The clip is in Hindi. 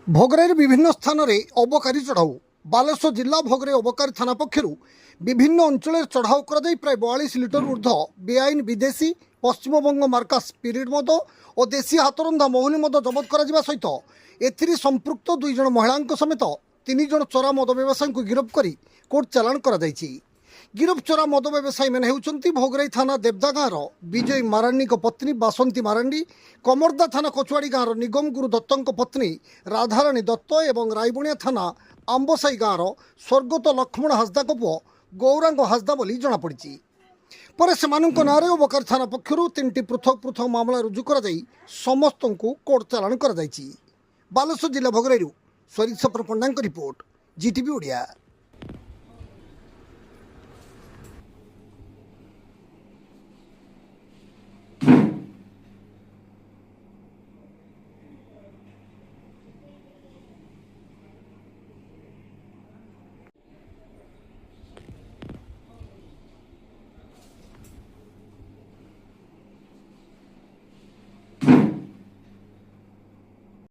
भोगराईर विभिन्न स्थान में अबकारी चढ़ाऊ बालेश्वर जिला भोगराई अबकारी थाना पक्षर विभिन्न अंचल चढ़ाऊ कर प्राय 42 लिटर ऊर्ध बेआईन विदेशी पश्चिमबंग मार्का स्पिरिट मद और देशी हाथरंधा महुली मद जबत कर सहित एथिरे संपृक्त 2 जन महिला समेत 3 जन चोरा मद व्यवसायी को गिरफ्त कर कोर्ट चालाण कर गिरफ चोरा मद व्यवसायी मैंने होती भोगराई थाना देवदा गाँव विजय मारांडी पत्नी बासंती मारांडी कमरदा थाना कचुआड़ी गाँव निगम गुरु दत्त पत्नी राधाराणी दत्त और रायबुणिया थाना आंबसाई गाँव स्वर्गत लक्ष्मण हासदा पुओ गौरांग हासदा बोली जमापड़ी पर से नारे अबकारी थाना पक्षर 3टी पृथक पृथक मामला रुजु कर समस्त को कोर्ट चालाण कर बालेश्वर जिला भोगराई स्वरीश्वर पंडा रिपोर्ट जीटीवी ओडिया।